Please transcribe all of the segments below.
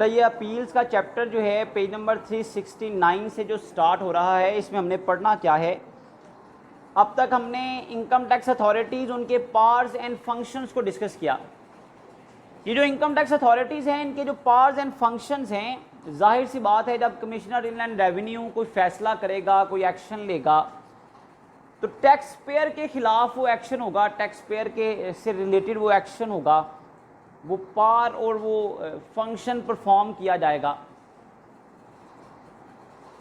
तो ये अपील्स का चैप्टर जो है पेज नंबर 369 से जो स्टार्ट हो रहा है, इसमें हमने पढ़ना क्या है। अब तक हमने इनकम टैक्स अथॉरिटीज़, उनके पावर्स एंड फंक्शंस को डिस्कस किया। ये जो इनकम टैक्स अथॉरिटीज़ हैं, इनके जो पावर्स एंड फंक्शंस हैं, जाहिर सी बात है जब कमिश्नर इनलैंड रेवेन्यू कोई फैसला करेगा, कोई एक्शन लेगा, तो टैक्स पेयर के खिलाफ वो एक्शन होगा, टैक्स पेयर के से रिलेटेड वो एक्शन होगा, वो पावर और वो फंक्शन परफॉर्म किया जाएगा।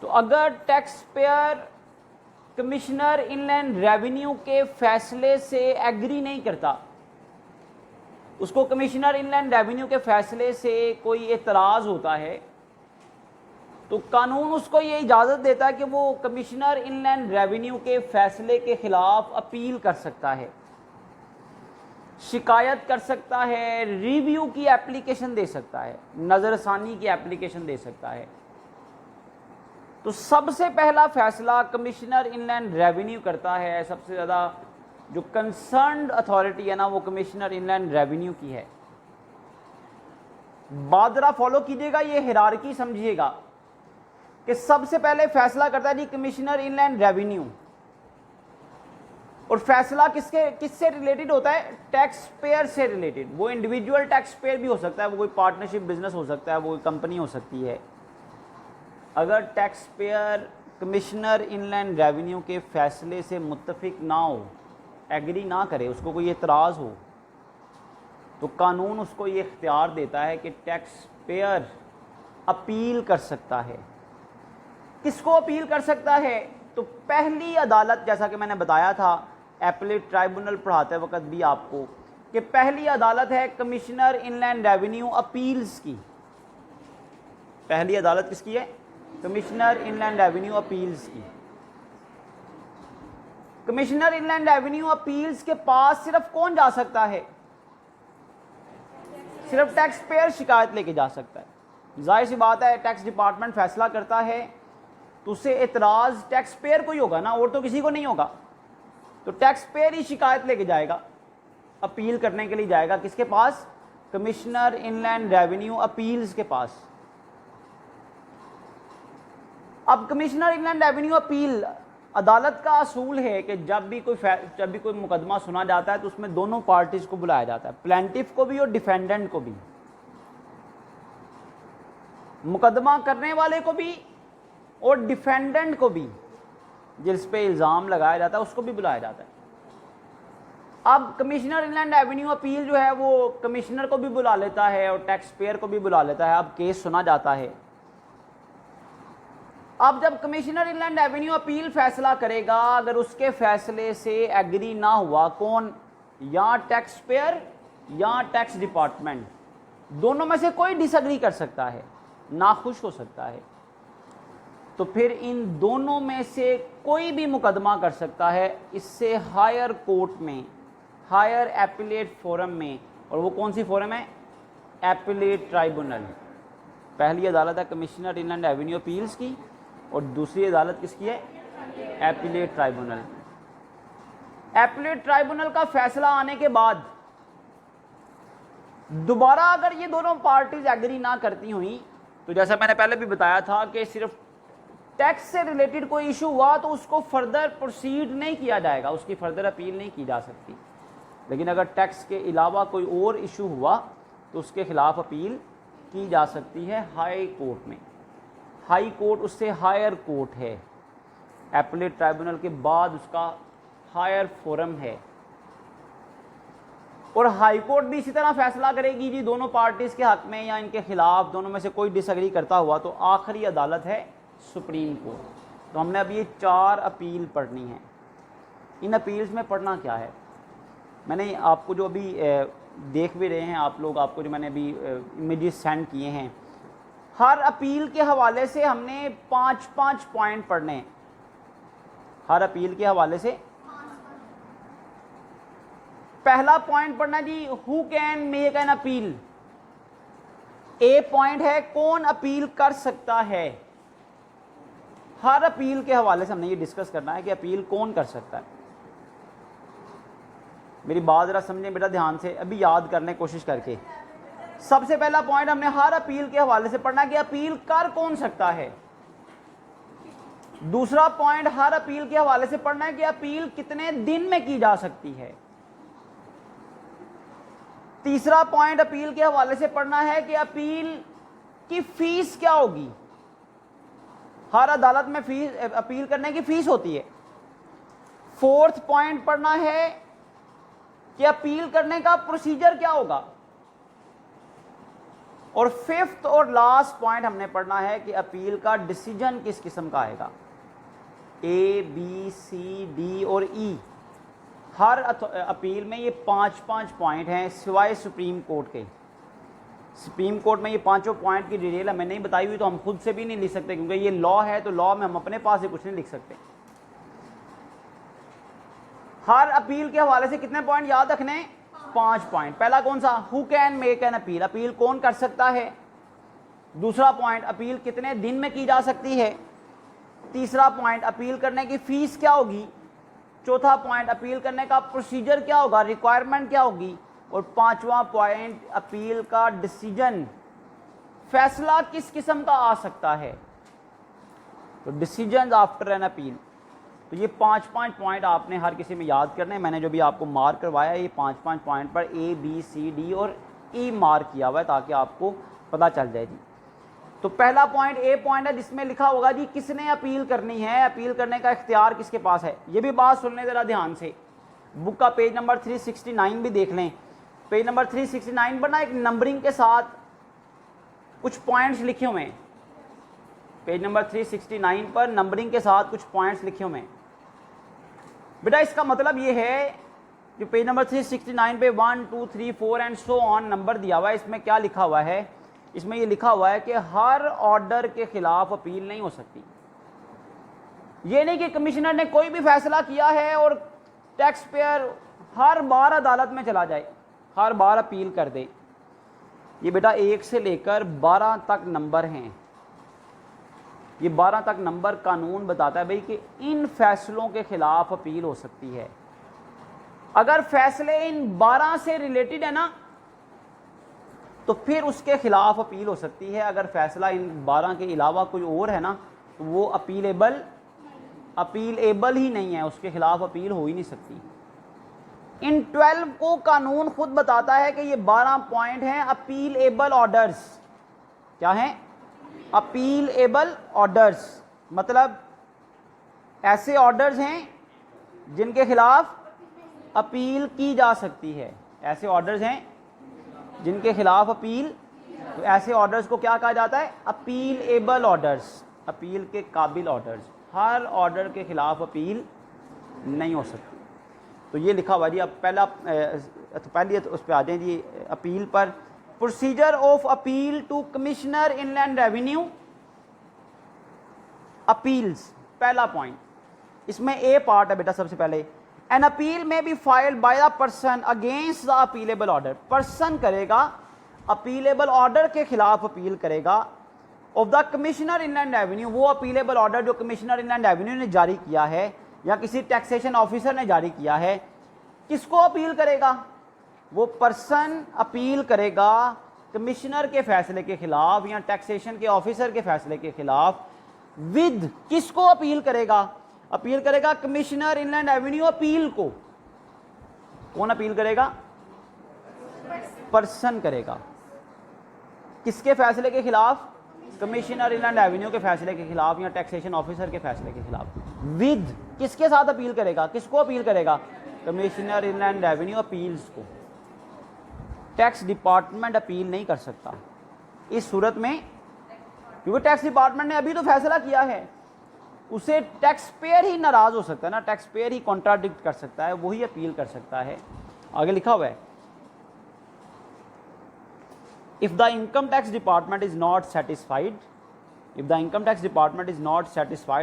तो अगर tax payer commissioner inland revenue के फैसले से एग्री नहीं करता, उसको कमिश्नर इनलैंड रेवेन्यू के फैसले से कोई एतराज़ होता है, तो कानून उसको ये इजाज़त देता है कि वो कमिश्नर इनलैंड रेवेन्यू के फैसले के ख़िलाफ़ अपील कर सकता है, शिकायत कर सकता है, रिव्यू की एप्लीकेशन दे सकता है, नज़रसानी की एप्लीकेशन दे सकता है। तो सबसे पहला फैसला कमिश्नर इनलैंड रेवेन्यू करता है। सबसे ज़्यादा जो कंसर्न्ड अथॉरिटी है ना, वो कमिश्नर इनलैंड रेवेन्यू की है। बात जरा फॉलो कीजिएगा, ये हिरार्की समझिएगा कि सबसे पहले फैसला करता है जी कमिश्नर इनलैंड रेवेन्यू। और फैसला किससे रिलेटेड होता है? टैक्स पेयर से रिलेटेड। वो इंडिविजुअल टैक्स पेयर भी हो सकता है, वो कोई पार्टनरशिप बिजनेस हो सकता है, वो कोई कंपनी हो सकती है। अगर tax payer commissioner inland revenue के फैसले से मुत्तफिक ना हो, एग्री ना करे, उसको कोई एतराज़ हो, तो कानून उसको ये इख्तियार देता है कि टैक्स पेयर अपील कर सकता है। किसको अपील कर सकता है? तो पहली अदालत, जैसा कि मैंने बताया था एपीलेट ट्राइब्यूनल पढ़ाते वक्त भी आपको, कि पहली अदालत है कमिश्नर इनलैंड रेवेन्यू अपील्स की। पहली अदालत किसकी है? कमिश्नर इनलैंड रेवेन्यू अपील्स की। कमिश्नर इनलैंड रेवेन्यू अपील्स के पास सिर्फ कौन जा सकता है? सिर्फ टैक्स पेयर शिकायत लेके जा सकता है। जाहिर सी बात है, टैक्स डिपार्टमेंट फैसला करता है तो उससे एतराज़ टैक्स पेयर को ही होगा ना, और तो किसी को नहीं होगा। तो टैक्स पेयर ही शिकायत लेके जाएगा, अपील करने के लिए जाएगा। किसके पास? कमिश्नर इनलैंड रेवेन्यू अपील्स के पास। अब कमिश्नर इनलैंड रेवेन्यू अपील, अदालत का असूल है कि जब भी कोई मुकदमा सुना जाता है तो उसमें दोनों पार्टीज को बुलाया जाता है, प्लेंटिफ को भी और डिफेंडेंट को भी, मुकदमा करने वाले को भी और डिफेंडेंट को भी, जिस पे इल्ज़ाम लगाया जाता है उसको भी बुलाया जाता है। अब कमिश्नर इनलैंड रेवेन्यू अपील जो है वो कमिश्नर को भी बुला लेता है और टैक्स पेयर को भी बुला लेता है। अब केस सुना जाता है। अब जब कमिश्नर इनलैंड रेवेन्यू अपील फैसला करेगा, अगर उसके फैसले से एग्री ना हुआ, कौन? या टैक्स पेयर या टैक्स डिपार्टमेंट, दोनों में से कोई डिसएग्री कर सकता है, नाखुश हो सकता है, तो फिर इन दोनों में से कोई भी मुकदमा कर सकता है इससे हायर कोर्ट में, हायर एपीलेट फोरम में। और वो कौन सी फोरम है? Appellate tribunal. पहली अदालत है कमिश्नर इनलैंड रेवेन्यू अपील्स की और दूसरी अदालत किसकी है? Appellate tribunal. एपीलेट ट्राइब्यूनल का फैसला आने के बाद दोबारा अगर ये दोनों पार्टीज एग्री ना करती हुई, तो जैसा मैंने पहले भी बताया था कि सिर्फ टैक्स से रिलेटेड कोई इशू हुआ तो उसको फर्दर प्रोसीड नहीं किया जाएगा, उसकी फर्दर अपील नहीं की जा सकती। लेकिन अगर टैक्स के अलावा कोई और इशू हुआ तो उसके खिलाफ अपील की जा सकती है हाई कोर्ट में। हाई कोर्ट उससे हायर कोर्ट है, एपीलेट ट्राइब्यूनल के बाद उसका हायर फोरम है। और हाई कोर्ट भी इसी तरह फैसला करेगी जी दोनों पार्टीज के हक में या इनके खिलाफ, दोनों में से कोई डिसएग्री करता हुआ, तो आखिरी अदालत है सुप्रीम कोर्ट। तो हमने अभी ये 4 अपील पढ़नी है। इन अपील्स में पढ़ना क्या है, मैंने आपको जो अभी देख भी रहे हैं आप लोग, आपको जो मैंने अभी इमेजेस सेंड किए हैं, हर अपील के हवाले से हमने 5-5 पॉइंट पढ़ने हैं। हर अपील के हवाले से पहला पॉइंट पढ़ना जी, who can make an appeal. A point है कौन अपील कर सकता है। हर अपील के हवाले से हमने ये डिस्कस करना है कि अपील कौन कर सकता है। मेरी बात ज़रा समझें बेटा ध्यान से, अभी याद करने की कोशिश करके सबसे पहला पॉइंट हमने हर अपील के हवाले से पढ़ना कि अपील कर कौन सकता है। दूसरा पॉइंट हर अपील के हवाले से पढ़ना है कि अपील कितने दिन में की जा सकती है। तीसरा पॉइंट अपील के हवाले से पढ़ना है कि अपील की फीस क्या होगी। हर अदालत में फीस, अपील करने की फीस होती है। फोर्थ पॉइंट पढ़ना है कि अपील करने का प्रोसीजर क्या होगा। और फिफ्थ और लास्ट पॉइंट हमने पढ़ना है कि अपील का डिसीजन किस किस्म का आएगा। ए, बी, सी, डी और ई, हर अपील में ये 5-5 पॉइंट हैं, सिवाय सुप्रीम कोर्ट के। सुप्रीम कोर्ट में ये पांचों पॉइंट की डिटेल हमें नहीं बताई हुई, तो हम खुद से भी नहीं लिख सकते, क्योंकि ये लॉ है, तो लॉ में हम अपने पास से कुछ नहीं लिख सकते। हर अपील के हवाले से कितने पॉइंट याद रखने? 5 पॉइंट। पहला कौन सा? Who can make an appeal, appeal कौन कर सकता है। दूसरा पॉइंट, अपील कितने दिन में की जा सकती है। तीसरा पॉइंट, अपील करने की फीस क्या होगी। चौथा पॉइंट, अपील करने का प्रोसीजर क्या होगा, रिक्वायरमेंट क्या होगी। और पांचवा पॉइंट, अपील का डिसीजन, फैसला किस किस्म का आ सकता है। तो डिसीजन आफ्टर एन अपील। तो ये 5-5 पॉइंट आपने हर किसी में याद करने हैं। मैंने जो भी आपको मार्क करवाया, ये 5-5 पॉइंट पर ए, बी, सी, डी और ई मार्क किया हुआ है, ताकि आपको पता चल जाए जी। तो पहला पॉइंट ए पॉइंट है, जिसमें लिखा होगा जी किसने अपील करनी है, अपील करने का इख्तियार किसके पास है। ये भी बात सुनने जरा ध्यान से। बुक का पेज नंबर 369 भी देख लें। पेज नंबर 369 पर ना एक नंबरिंग के साथ कुछ पॉइंट्स लिखे हुए हैं। पेज नंबर 369 पर नंबरिंग के साथ कुछ पॉइंट्स लिखे हुए हैं। बेटा इसका मतलब ये है कि पेज नंबर 369 पे 1, 2, 3, 4 एंड सो ऑन नंबर दिया हुआ है। इसमें क्या लिखा हुआ है? इसमें ये लिखा हुआ है कि हर ऑर्डर के खिलाफ अपील नहीं हो सकती। ये नहीं कि कमिश्नर ने कोई भी फैसला किया है और टैक्स पेयर हर बार अदालत में चला जाए, हर बार अपील कर दे। ये बेटा 1 से लेकर 12 तक नंबर हैं। ये 12 तक नंबर कानून बताता है भाई कि इन फैसलों के खिलाफ अपील हो सकती है। अगर फैसले इन 12 से रिलेटेड है ना, तो फिर उसके खिलाफ अपील हो सकती है। अगर फैसला इन 12 के अलावा कोई और है ना, तो वो अपीलेबल ही नहीं है, उसके खिलाफ अपील हो ही नहीं सकती। इन 12 को कानून खुद बताता है कि ये 12 पॉइंट हैं अपीलेबल ऑर्डर्स। क्या हैं? Appealable orders. मतलब ऐसे ऑर्डर्स हैं जिनके खिलाफ अपील की जा सकती है। ऐसे ऑर्डर्स हैं जिनके खिलाफ अपील, तो ऐसे ऑर्डर्स को क्या कहा जाता है? अपीलेबल ऑर्डर्स, अपील के काबिल ऑर्डर्स। हर ऑर्डर के खिलाफ अपील नहीं हो सकती। तो ये लिखा हुआ जी। अब पहले तो उस पर आ जाए जी, अपील पर। Procedure of appeal to commissioner inland revenue appeals. पहला पॉइंट, इसमें ए पार्ट है बेटा। सबसे पहले, an appeal may be filed by the person against the appealable order. Person करेगा, अपीलेबल ऑर्डर के खिलाफ अपील करेगा। Of the commissioner inland revenue, वो अपीलेबल ऑर्डर जो कमिश्नर इनलैंड रेवेन्यू ने जारी किया है या किसी टैक्सेशन ऑफिसर ने जारी किया है। किसको अपील करेगा? वो पर्सन अपील करेगा कमिश्नर के फैसले के खिलाफ या टैक्सेशन के ऑफिसर के फैसले के खिलाफ। विद किसको अपील करेगा? अपील करेगा कमिश्नर इनलैंड रेवेन्यू अपील को। कौन अपील करेगा? पर्सन करेगा। किसके फैसले के खिलाफ? कमिश्नर इनलैंड रेवेन्यू के फैसले के खिलाफ या टैक्सेशन ऑफिसर के फैसले के खिलाफ। विद किसके साथ अपील करेगा? किसको अपील करेगा? कमिश्नर इनलैंड रेवेन्यू अपील्स को। टैक्स डिपार्टमेंट अपील नहीं कर सकता इस सूरत में, क्योंकि टैक्स डिपार्टमेंट ने अभी तो फैसला किया है। उसे टैक्स पेयर ही नाराज हो सकता है ना, टैक्स पेयर ही कॉन्ट्राडिक्ट कर सकता है, वही अपील कर सकता है। आगे लिखा हुआ है, if the income tax department is not satisfied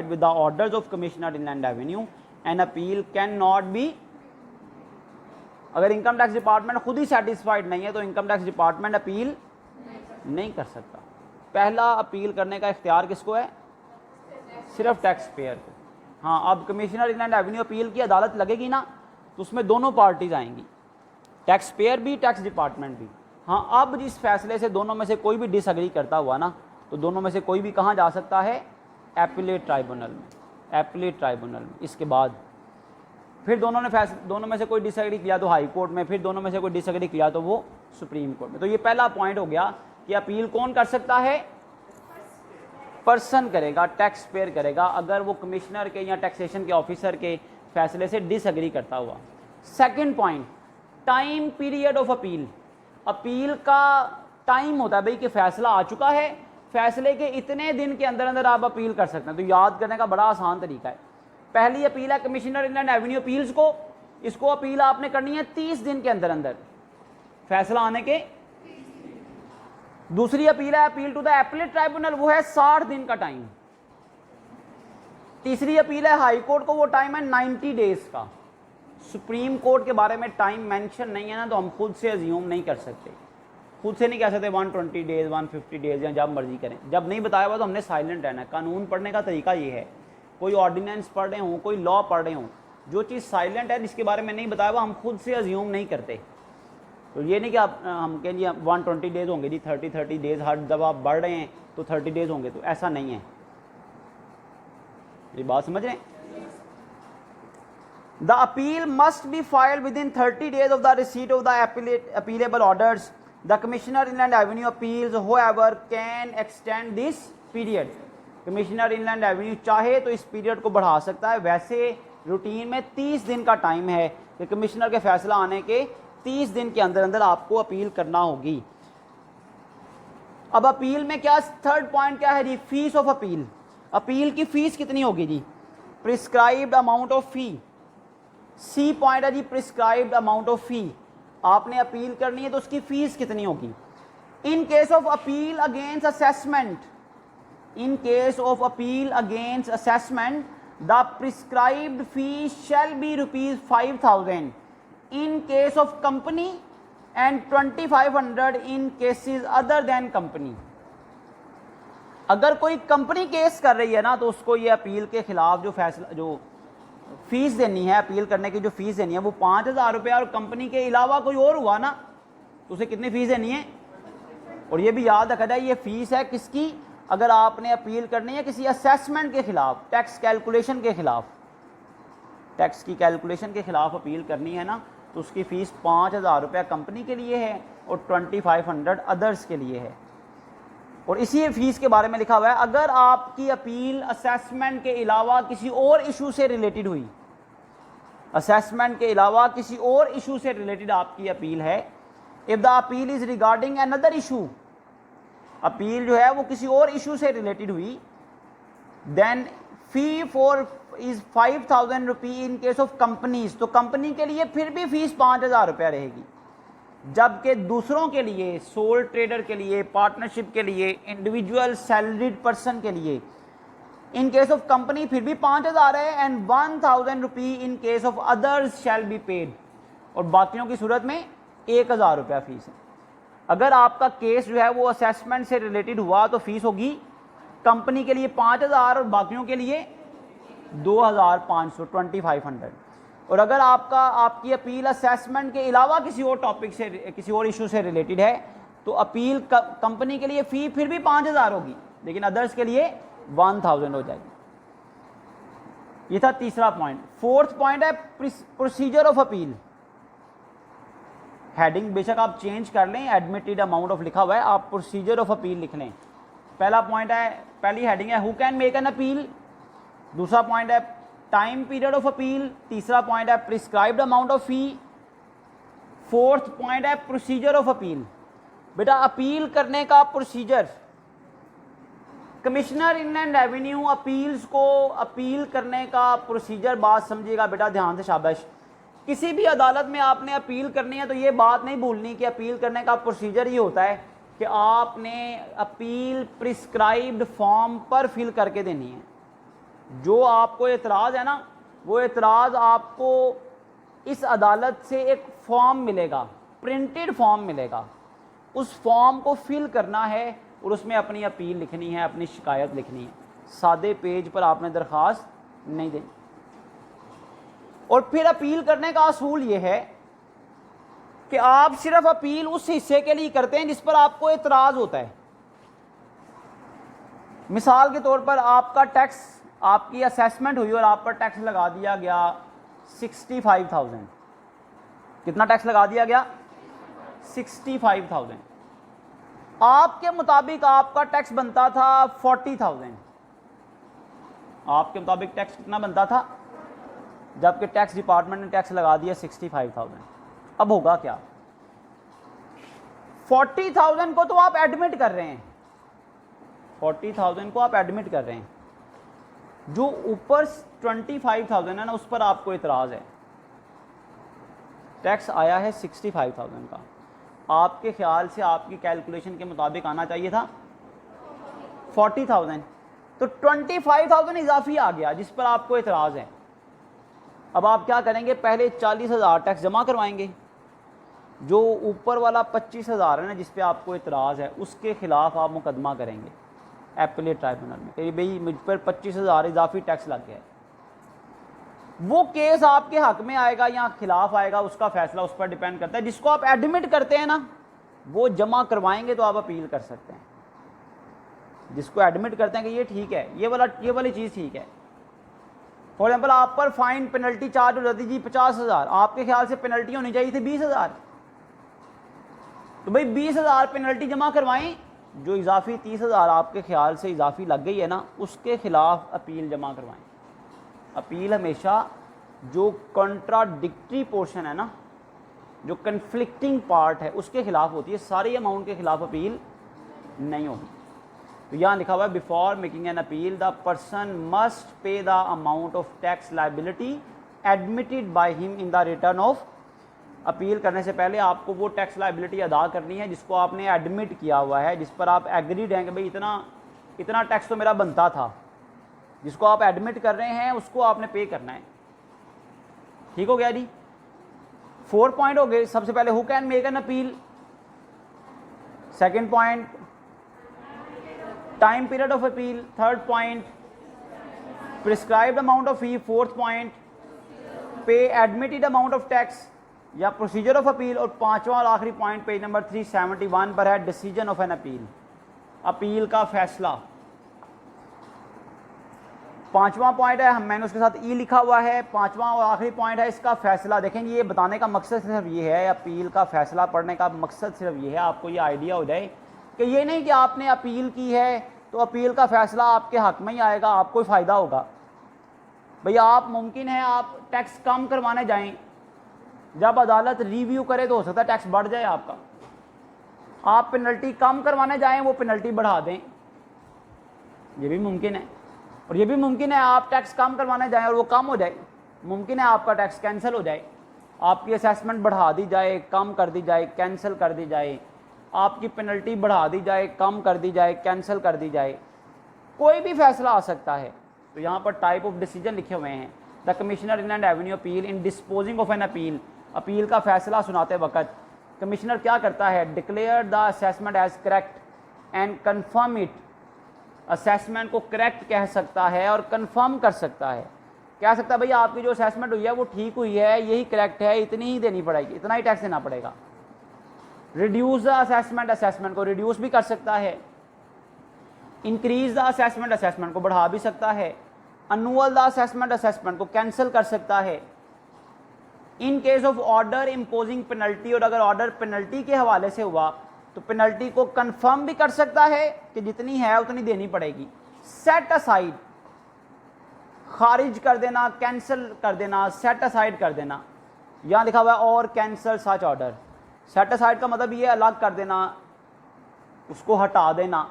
with the orders of commissioner inland revenue, an appeal cannot be। अगर इनकम टैक्स डिपार्टमेंट खुद ही सेटिस्फाइड नहीं है तो इनकम टैक्स डिपार्टमेंट अपील नहीं कर सकता। पहला अपील करने का इख्तियार किसको है? सिर्फ टैक्स पेयर को। हाँ, अब कमिश्नर इनलैंड रेवेन्यू अपील की अदालत लगेगी ना, तो उसमें दोनों पार्टीज आएंगी, टैक्स पेयर भी, टैक्स डिपार्टमेंट भी। हाँ, अब जिस फैसले से दोनों में से कोई भी डिसएग्री करता हुआ ना, तो दोनों में से कोई भी कहाँ जा सकता है? एपीलेट ट्राइब्यूनल में, एपीलेट ट्राइब्यूनल में। इसके बाद फिर दोनों में से कोई डिसएग्री किया तो हाई कोर्ट में, फिर दोनों में से कोई डिसएग्री किया तो वो सुप्रीम कोर्ट में। तो ये पहला पॉइंट हो गया कि अपील कौन कर सकता है? पर्सन करेगा, टैक्स पेयर करेगा, अगर वो कमिश्नर के या टैक्सेशन के ऑफिसर के फैसले से डिसएग्री करता हुआ। Second point, time period of appeal. Appeal का टाइम होता है भाई कि फैसला आ चुका है, फैसले के इतने दिन के अंदर अंदर आप अपील कर सकते हैं। तो याद करने का बड़ा आसान तरीका है। पहली अपील है कमिश्नर इनलैंड एवेन्यू अपील्स को, इसको अपील आपने करनी है 30 दिन के अंदर अंदर फैसला आने के। दूसरी अपील है appeal to the appellate tribunal, वो है 60 दिन का टाइम। तीसरी अपील है हाई कोर्ट को, वो टाइम है 90 डेज का। सुप्रीम कोर्ट के बारे में टाइम मेंशन नहीं है ना, तो हम खुद से अज्यूम नहीं कर सकते, खुद से नहीं कह सकते 120 डेज 150 डेज या जब मर्जी करें। जब नहीं बताया हुआ तो हमने साइलेंट रहना है। कानून पढ़ने का तरीका ये है, कोई ऑर्डिनेंस पढ़ रहे हों, कोई लॉ पढ़ रहे हों, जो चीज़ साइलेंट है, जिसके बारे में नहीं बताया हुआ, हम खुद से अज्यूम नहीं करते। तो ये नहीं कि आप हम कहें जी 120 डेज होंगे जी, 30 डेज, हर जब आप बढ़ रहे हैं तो 30 डेज होंगे, तो ऐसा नहीं है। ये बात समझ रहे हैं? The appeal must be filed within 30 days of the receipt of the appealable orders. The commissioner inland revenue appeals however can extend this period. Commissioner inland revenue चाहे तो इस पीरियड को बढ़ा सकता है। वैसे रूटीन में 30 दिन का टाइम है कि कमिश्नर के फैसला आने के 30 दिन के अंदर अंदर आपको अपील करना होगी। अब अपील में क्या थर्ड पॉइंट क्या है जी? Fees of appeal. अपील की फीस कितनी होगी जी? Prescribed amount of fee. C point है जी, प्रिस्क्राइब्ड अमाउंट ऑफ फी। आपने अपील करनी है तो उसकी फीस कितनी होगी? In case of appeal against assessment, in case of appeal against assessment the prescribed fee shall be ₹5,000 in case of company and 2,500 in cases other than company। अगर कोई company case कर रही है ना, तो उसको ये अपील के खिलाफ जो फैसला, जो फीस देनी है, अपील करने की जो फीस देनी है, वो 5,000 रुपया, और कंपनी के अलावा कोई और हुआ ना तो उसे कितनी फीस देनी है? और ये भी याद रखा जाए, ये फीस है किसकी? अगर आपने अपील करनी है किसी असेसमेंट के खिलाफ, टैक्स कैलकुलेशन के खिलाफ, टैक्स की कैलकुलेशन के खिलाफ अपील करनी है ना, तो उसकी फ़ीस 5,000 रुपया कंपनी के लिए है और 2,500 अदर्स के लिए है। और इसी फीस के बारे में लिखा हुआ है, अगर आपकी अपील असेसमेंट के अलावा किसी और इशू से रिलेटेड हुई, असेसमेंट के अलावा किसी और इशू से रिलेटेड आपकी अपील है, if the appeal is regarding another issue, appeal जो है वो किसी और इशू से रिलेटेड हुई, then fee for is 5,000 rupee in case of companies. तो कंपनी के लिए फिर भी फीस 5,000 रुपया रहेगी, जबकि दूसरों के लिए, सोल ट्रेडर के लिए, पार्टनरशिप के लिए, इंडिविजुअल सैलरीड पर्सन के लिए, इन केस ऑफ कंपनी फिर भी 5,000 है, and 1,000 rupee in case of others shall be paid, और बाकियों की सूरत में 1,000 रुपया फीस है। अगर आपका केस जो है वो असेसमेंट से रिलेटेड हुआ तो फीस होगी कंपनी के लिए 5,000 और बाकियों के लिए 2,500, 2,500। और अगर आपकी अपील असेसमेंट के अलावा किसी और टॉपिक से, किसी और इशू से रिलेटेड है, तो अपील कंपनी के लिए फ़ी फिर भी 5,000 होगी, लेकिन अदर्स के लिए 1,000 हो जाएगी। ये था तीसरा पॉइंट। फोर्थ पॉइंट है प्रोसीजर ऑफ अपील। हेडिंग बेशक आप चेंज कर लें, एडमिटेड अमाउंट ऑफ लिखा हुआ है, आप प्रोसीजर ऑफ अपील लिख लें। पहला पॉइंट है, पहली हेडिंग है who can make an appeal, दूसरा पॉइंट है टाइम पीरियड ऑफ अपील, तीसरा पॉइंट है prescribed amount of fee, fourth point है प्रोसीजर ऑफ अपील। बेटा अपील करने का procedure, commissioner inland revenue appeals को अपील करने का प्रोसीजर, बात समझिएगा बेटा ध्यान से, शाबाश। किसी भी अदालत में आपने अपील करनी है तो ये बात नहीं भूलनी कि अपील करने का प्रोसीजर ये होता है कि आपने अपील प्रिस्क्राइब्ड फॉर्म पर फिल करके देनी है। जो आपको एतराज़ है ना, वो एतराज़ आपको इस अदालत से एक फॉर्म मिलेगा, प्रिंटेड फॉर्म मिलेगा, उस फॉर्म को फिल करना है और उसमें अपनी अपील लिखनी है, अपनी शिकायत लिखनी है। सादे पेज पर आपने दरख्वास्त नहीं देनी। और फिर अपील करने का असूल ये है कि आप सिर्फ अपील उस हिस्से के लिए करते हैं जिस पर आपको एतराज होता है। मिसाल के तौर पर आपका टैक्स, आपकी असेसमेंट हुई और आप पर टैक्स लगा दिया गया 65,000। कितना टैक्स लगा दिया गया? 65,000। आपके मुताबिक आपका टैक्स बनता था 40,000। आपके मुताबिक टैक्स कितना बनता था? जबकि टैक्स डिपार्टमेंट ने टैक्स लगा दिया 65,000। अब होगा क्या? 40,000 को तो आप एडमिट कर रहे हैं, 40,000 को आप एडमिट कर रहे हैं, जो ऊपर 25,000 है ना, उस पर आपको इतराज़ है। टैक्स आया है 65,000 का, आपके ख्याल से आपकी कैलकुलेशन के मुताबिक आना चाहिए था 40,000, तो 25,000 इजाफी आ गया जिस पर आपको इतराज़ है। अब आप क्या करेंगे? पहले 40,000 टैक्स जमा करवाएंगे, जो ऊपर वाला 25,000 है ना जिस पे आपको इतराज़ है, उसके खिलाफ आप मुकदमा करेंगे एपीलेट ट्राइब्यूनल में कि भाई मुझ पर 25,000 इजाफी टैक्स लग गया है। वो केस आपके हक में आएगा या खिलाफ आएगा, उसका फैसला उस पर डिपेंड करता है। जिसको आप एडमिट करते हैं ना, वो जमा करवाएंगे तो आप अपील कर सकते हैं। जिसको एडमिट करते हैं कि ये ठीक है, ये वाली चीज़ ठीक है। फॉर एग्जाम्पल आप पर फाइन पेनल्टी चार्ज हो जाती जी 50,000, आपके ख्याल से पेनल्टी होनी चाहिए थी 20,000, तो भाई 20,000 पेनल्टी जमा करवाएं, जो इजाफी 30,000 आपके ख्याल से इजाफी लग गई है ना, उसके खिलाफ अपील जमा करवाएं। अपील हमेशा जो कॉन्ट्राडिक्टरी पोर्शन है ना, जो कन्फ्लिक्टिंग पार्ट है, उसके खिलाफ होती है, सारे अमाउंट के खिलाफ अपील नहीं होगी। तो यहाँ लिखा हुआ है before making an appeal the person must pay the amount of tax liability admitted by him in the return of. Appeal करने से पहले आपको वो टैक्स लायबिलिटी अदा करनी है जिसको आपने एडमिट किया हुआ है, जिस पर आप एग्रीड हैं कि भाई इतना टैक्स तो मेरा बनता था। जिसको आप एडमिट कर रहे हैं उसको आपने पे करना है। ठीक हो गया जी? 4 पॉइंट हो गए। सबसे पहले who can make an appeal, second point time period of appeal, third point prescribed amount of fee, fourth point पे एडमिटेड अमाउंट ऑफ टैक्स या प्रोसीजर ऑफ अपील, और पांचवा और आखिरी पॉइंट पेज नंबर 371 पर है decision of an appeal, appeal का फैसला। पांचवा पॉइंट है, मैंने उसके साथ ई लिखा हुआ है, पांचवा और आखिरी पॉइंट है इसका फैसला। देखेंगे ये बताने का मकसद सिर्फ ये है, अपील का फैसला पढ़ने का मकसद सिर्फ ये है, आपको ये आइडिया हो जाए कि ये नहीं कि आपने अपील की है तो अपील का फैसला आपके हक में ही आएगा, आपको ही फ़ायदा होगा। भैया आप मुमकिन है आप टैक्स कम करवाने जाएं, जब अदालत रिव्यू करे तो हो सकता है टैक्स बढ़ जाए आपका। आप पेनल्टी कम करवाने जाएं, वो पेनल्टी बढ़ा दें, ये भी मुमकिन है। और ये भी मुमकिन है आप टैक्स कम करवाने जाएं और वो कम हो जाए, मुमकिन है आपका टैक्स कैंसिल हो जाए, आपकी असेसमेंट बढ़ा दी जाए, कम कर दी जाए, कैंसिल कर दी जाए, आपकी पेनल्टी बढ़ा दी जाए, कम कर दी जाए, कैंसिल कर दी जाए, कोई भी फैसला आ सकता है। तो यहाँ पर टाइप ऑफ डिसीजन लिखे हुए हैं। The commissioner inland revenue appeal in disposing of an appeal, appeal का फैसला सुनाते वक्त कमिश्नर क्या करता है? Declare the assessment as correct and confirm it, assessment को करेक्ट कह सकता है और कन्फर्म कर सकता है। कह सकता है भाई आपकी जो असेसमेंट हुई है वो ठीक हुई है, यही करेक्ट है, इतनी ही देनी पड़ेगी, इतना ही टैक्स देना पड़ेगा। रिड्यूस द असेसमेंट, असेसमेंट को रिड्यूस भी कर सकता है। इंक्रीज द असेसमेंट, असेसमेंट को बढ़ा भी सकता है। अन्नुअल द असेसमेंट, असेसमेंट को कैंसिल कर सकता है। इन case of order imposing penalty, और अगर ऑर्डर पेनल्टी के हवाले से हुआ तो पेनल्टी को कंफर्म भी कर सकता है कि जितनी है उतनी देनी पड़ेगी। सेट असाइड, खारिज कर देना, कैंसिल कर देना, सेट असाइड कर देना। यहां लिखा हुआ है और cancel such order. Set aside का मतलब ये अलग कर देना, उसको हटा देना,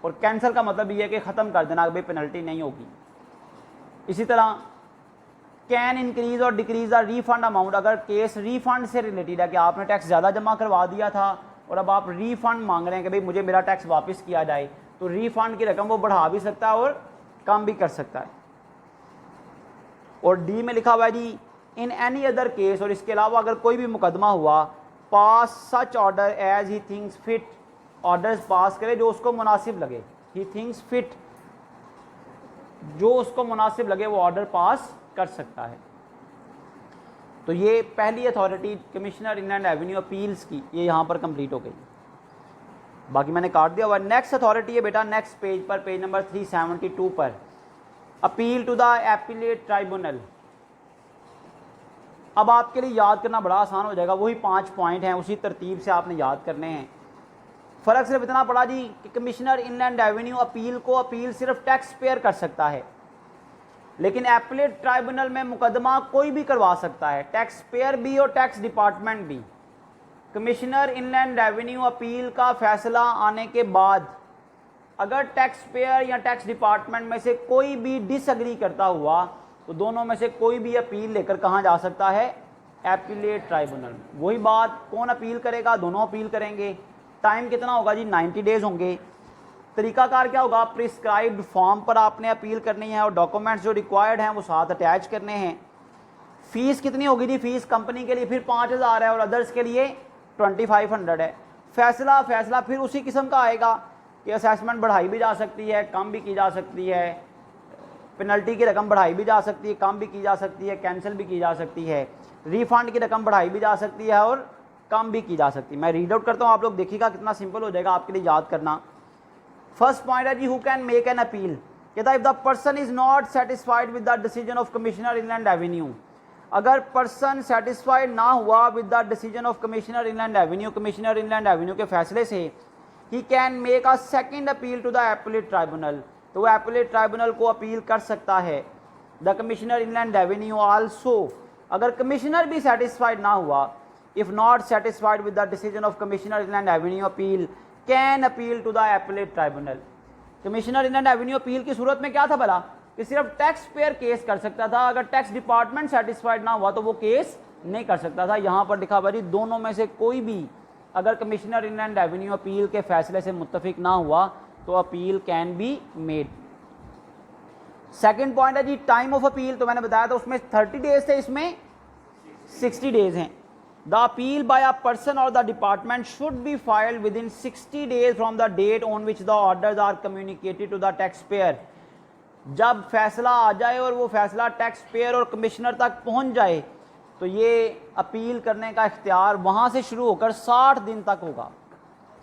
और कैंसिल का मतलब ये है कि ख़त्म कर देना, भाई पेनल्टी नहीं होगी। इसी तरह कैन इंक्रीज और डिक्रीज द रीफंड अमाउंट, अगर केस रीफंड से रिलेटेड है कि आपने टैक्स ज़्यादा जमा करवा दिया था और अब आप रीफंड मांग रहे हैं कि भाई मुझे मेरा टैक्स वापस किया जाए, तो रीफंड की रकम वो बढ़ा भी सकता है और कम भी कर सकता है। और डी में लिखा हुआ है जी इन एनी अदर केस, और इसके अलावा अगर कोई भी मुकदमा हुआ, pass such order as he thinks fit, orders pass करे जो उसको मुनासिब लगे। ही थिंग्स फिट, जो उसको मुनासिब लगे वो ऑर्डर पास कर सकता है। तो ये पहली authority commissioner inland revenue appeals की ये यहाँ पर कंप्लीट हो गई, बाकी मैंने काट दिया हुआ। नेक्स्ट अथॉरिटी है बेटा नेक्स्ट पेज पर, पेज नंबर 372 पर, appeal to the appellate tribunal. अब आपके लिए याद करना बड़ा आसान हो जाएगा, वही 5 पॉइंट हैं, उसी तरतीब से आपने याद करने हैं। फ़र्क सिर्फ इतना पड़ा जी कि कमिश्नर इनलैंड रेवेन्यू अपील सिर्फ टैक्स पेयर कर सकता है, लेकिन एपीलेट ट्राइब्यूनल में मुकदमा कोई भी करवा सकता है, टैक्स पेयर भी और टैक्स डिपार्टमेंट भी। कमिश्नर इनलैंड रेवेन्यू अपील का फैसला आने के बाद अगर टैक्स पेयर या टैक्स डिपार्टमेंट में से कोई भी डिसएग्री करता हुआ तो दोनों में से कोई भी अपील लेकर कहाँ जा सकता है, एपीलेट ट्राइब्यूनल। वही बात, कौन अपील करेगा, दोनों अपील करेंगे। टाइम कितना होगा जी, 90 डेज होंगे। तरीकाकार क्या होगा, प्रिस्क्राइब्ड फॉर्म पर आपने अपील करनी है और डॉक्यूमेंट्स जो रिक्वायर्ड हैं वो साथ अटैच करने हैं। फीस कितनी होगी जी, फीस कंपनी के लिए फिर 5000 है और अदर्स के लिए 2500 है। फैसला फिर उसी किस्म का आएगा कि असेसमेंट बढ़ाई भी जा सकती है, कम भी की जा सकती है, पेनल्टी की रकम बढ़ाई भी जा सकती है, कम भी की जा सकती है, कैंसिल भी की जा सकती है, रिफंड की रकम बढ़ाई भी जा सकती है और कम भी की जा सकती है। मैं रीड आउट करता हूँ, आप लोग देखिएगा कितना सिंपल हो जाएगा आपके लिए याद करना। फर्स्ट पॉइंट है जी, who can make an appeal. कहता है if the person is not satisfied with the decision of commissioner inland revenue, अगर पर्सन सेटिस्फाइड ना हुआ with the decision of commissioner inland revenue, commissioner inland revenue के फैसले से, he can make a second appeal to the appellate tribunal, तो वो appellate tribunal को appeal कर सकता है। The commissioner inland revenue also, अगर कमिश्नर भी सेटिस्फाइड ना हुआ, if not satisfied with the decision of commissioner inland revenue appeal can appeal to the appellate tribunal. Commissioner inland revenue appeal की सूरत में क्या था भला, कि सिर्फ टैक्स पेयर केस कर सकता था, अगर टैक्स डिपार्टमेंट सेटिस्फाइड ना हुआ तो वो केस नहीं कर सकता था। यहाँ पर लिखा हुआ दोनों में से कोई भी अगर कमिश्नर इनलैंड रेवेन्यू अपील के फैसले से मुत्तफिक ना हुआ तो appeal can be made. Second point है जी टाइम ऑफ अपील, तो मैंने बताया था उसमें 30 डेज थे, इसमें 60 डेज हैं। The appeal by a person or the department should be filed within 60 days from the date on which the orders are communicated to the taxpayer. जब फैसला आ जाए और वो फैसला टैक्स पेयर और कमिश्नर तक पहुंच जाए तो ये अपील करने का इख्तियार वहाँ से शुरू होकर 60 दिन तक होगा।